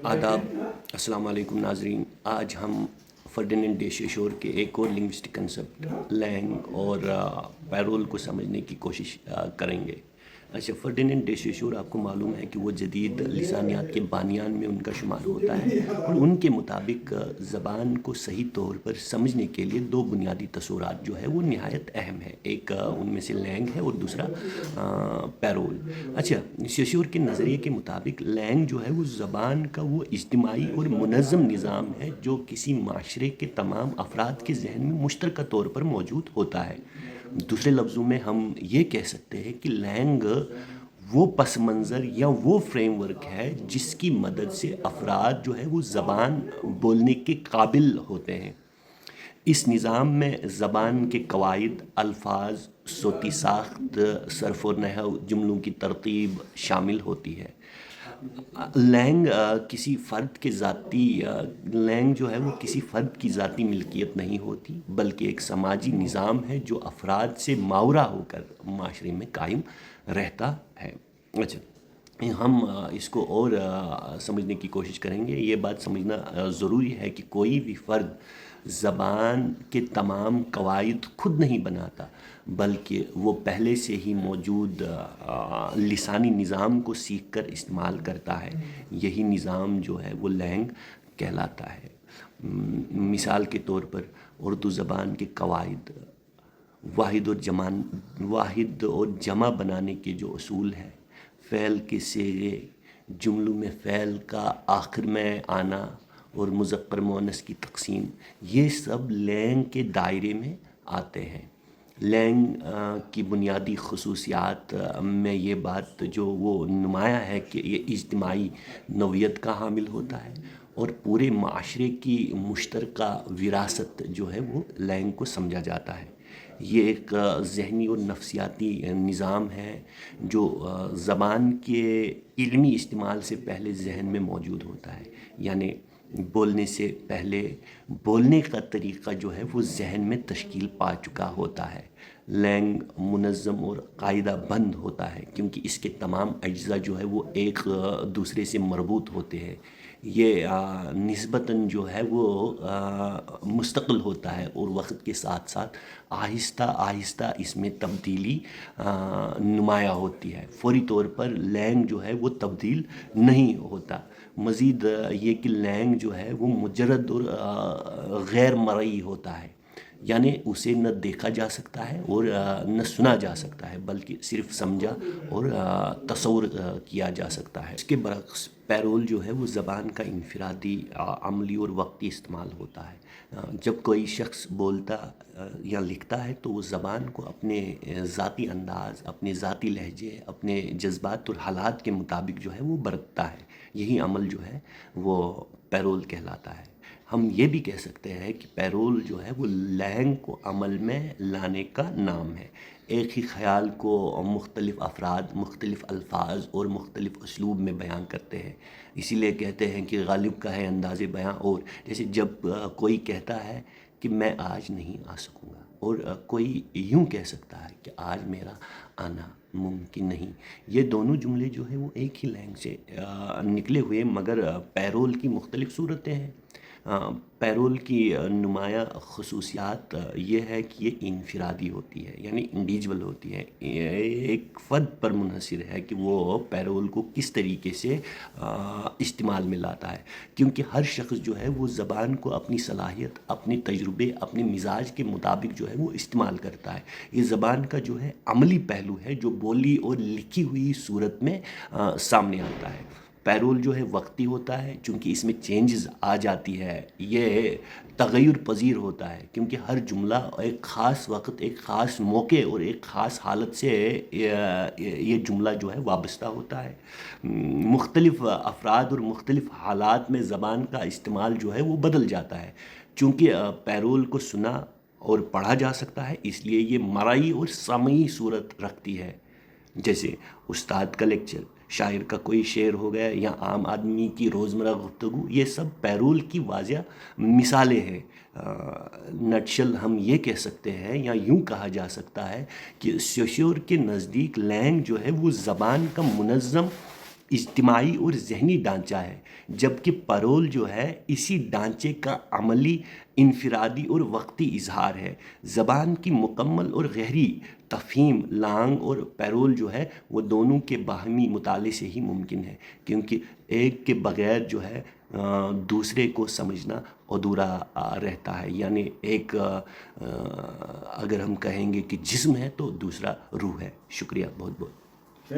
آداب، السلام علیکم ناظرین۔ آج ہم فرڈیننڈ ڈے شیشور کے ایک اور لنگوسٹک کنسپٹ لینگ اور پیرول کو سمجھنے کی کوشش کریں گے۔ اچھا، فرڈیننڈ ڈے شیشور آپ کو معلوم ہے کہ وہ جدید لسانیات کے بانیان میں ان کا شمار ہوتا ہے، اور ان کے مطابق زبان کو صحیح طور پر سمجھنے کے لیے دو بنیادی تصورات جو ہے وہ نہایت اہم ہے۔ ایک ان میں سے لینگ ہے اور دوسرا پیرول۔ اچھا، شیشور کے نظریے کے مطابق لینگ جو ہے وہ زبان کا وہ اجتماعی اور منظم نظام ہے جو کسی معاشرے کے تمام افراد کے ذہن میں مشترکہ طور پر موجود ہوتا ہے۔ دوسرے لفظوں میں ہم یہ کہہ سکتے ہیں کہ لینگ وہ پس منظر یا وہ فریم ورک ہے جس کی مدد سے افراد جو ہے وہ زبان بولنے کے قابل ہوتے ہیں۔ اس نظام میں زبان کے قواعد، الفاظ، صوتی ساخت، صرف و نحو، جملوں کی ترتیب شامل ہوتی ہے۔ لینگ کسی فرد کے ذاتی لینگ جو ہے وہ کسی فرد کی ذاتی ملکیت نہیں ہوتی، بلکہ ایک سماجی نظام ہے جو افراد سے ماورا ہو کر معاشرے میں قائم رہتا ہے۔ اچھا، ہم اس کو اور سمجھنے کی کوشش کریں گے۔ یہ بات سمجھنا ضروری ہے کہ کوئی بھی فرد زبان کے تمام قواعد خود نہیں بناتا، بلکہ وہ پہلے سے ہی موجود لسانی نظام کو سیکھ کر استعمال کرتا ہے۔ یہی نظام جو ہے وہ لینگ کہلاتا ہے۔ مثال کے طور پر اردو زبان کے قواعد، واحد اور جمع بنانے کے جو اصول ہے، فعل کے صیغے، جملوں میں فعل کا آخر میں آنا اور مذکر مؤنث کی تقسیم، یہ سب لینگ کے دائرے میں آتے ہیں۔ لینگ کی بنیادی خصوصیات میں یہ بات جو وہ نمایاں ہے کہ یہ اجتماعی نوعیت کا حامل ہوتا ہے، اور پورے معاشرے کی مشترکہ وراثت جو ہے وہ لینگ کو سمجھا جاتا ہے۔ یہ ایک ذہنی اور نفسیاتی نظام ہے جو زبان کے علمی استعمال سے پہلے ذہن میں موجود ہوتا ہے، یعنی بولنے سے پہلے بولنے کا طریقہ جو ہے وہ ذہن میں تشکیل پا چکا ہوتا ہے۔ لینگ منظم اور قاعدہ بند ہوتا ہے کیونکہ اس کے تمام اجزاء جو ہے وہ ایک دوسرے سے مربوط ہوتے ہیں۔ یہ نسبتاً جو ہے وہ مستقل ہوتا ہے، اور وقت کے ساتھ ساتھ آہستہ آہستہ اس میں تبدیلی نمایاں ہوتی ہے۔ فوری طور پر لینگ جو ہے وہ تبدیل نہیں ہوتا۔ مزید یہ کہ لینگ جو ہے وہ مجرد اور غیر مرئی ہوتا ہے، یعنی اسے نہ دیکھا جا سکتا ہے اور نہ سنا جا سکتا ہے، بلکہ صرف سمجھا اور تصور کیا جا سکتا ہے۔ اس کے برعکس پیرول جو ہے وہ زبان کا انفرادی، عملی اور وقتی استعمال ہوتا ہے۔ جب کوئی شخص بولتا یا لکھتا ہے تو وہ زبان کو اپنے ذاتی انداز، اپنے ذاتی لہجے، اپنے جذبات اور حالات کے مطابق جو ہے وہ برتتا ہے۔ یہی عمل جو ہے وہ پیرول کہلاتا ہے۔ ہم یہ بھی کہہ سکتے ہیں کہ پیرول جو ہے وہ لینگ کو عمل میں لانے کا نام ہے۔ ایک ہی خیال کو مختلف افراد مختلف الفاظ اور مختلف اسلوب میں بیان کرتے ہیں، اسی لیے کہتے ہیں کہ غالب کا ہے انداز بیاں۔ اور جیسے جب کوئی کہتا ہے کہ میں آج نہیں آ سکوں گا، اور کوئی یوں کہہ سکتا ہے کہ آج میرا آنا ممکن نہیں، یہ دونوں جملے جو ہیں وہ ایک ہی لینگ سے نکلے ہوئے مگر پیرول کی مختلف صورتیں ہیں۔ پیرول کی نمایاں خصوصیات یہ ہے کہ یہ انفرادی ہوتی ہے، یعنی انڈیویجول ہوتی ہے۔ ایک فرد پر منحصر ہے کہ وہ پیرول کو کس طریقے سے استعمال میں لاتا ہے، کیونکہ ہر شخص جو ہے وہ زبان کو اپنی صلاحیت، اپنے تجربے، اپنے مزاج کے مطابق جو ہے وہ استعمال کرتا ہے۔ یہ زبان کا جو ہے عملی پہلو ہے جو بولی اور لکھی ہوئی صورت میں سامنے آتا ہے۔ پیرول جو ہے وقتی ہوتا ہے چونکہ اس میں چینجز آ جاتی ہے، یہ تغیر پذیر ہوتا ہے کیونکہ ہر جملہ ایک خاص وقت، ایک خاص موقع اور ایک خاص حالت سے یہ جملہ جو ہے وابستہ ہوتا ہے۔ مختلف افراد اور مختلف حالات میں زبان کا استعمال جو ہے وہ بدل جاتا ہے۔ چونکہ پیرول کو سنا اور پڑھا جا سکتا ہے، اس لیے یہ مرئی اور سمعی صورت رکھتی ہے، جیسے استاد کا لیکچر، شاعر کا کوئی شعر ہو گیا، یا عام آدمی کی روزمرہ گفتگو، یہ سب پیرول کی واضح مثالیں ہیں۔ نٹشل ہم یہ کہہ سکتے ہیں یا یوں کہا جا سکتا ہے کہ سوشیور کے نزدیک لینگ جو ہے وہ زبان کا منظم اجتماعی اور ذہنی ڈھانچہ ہے، جبکہ پرول جو ہے اسی ڈھانچے کا عملی، انفرادی اور وقتی اظہار ہے۔ زبان کی مکمل اور گہری تفہیم لانگ اور پیرول جو ہے وہ دونوں کے باہمی مطالعے سے ہی ممکن ہے، کیونکہ ایک کے بغیر جو ہے دوسرے کو سمجھنا ادھورا رہتا ہے۔ یعنی ایک اگر ہم کہیں گے کہ جسم ہے تو دوسرا روح ہے۔ شکریہ بہت بہت۔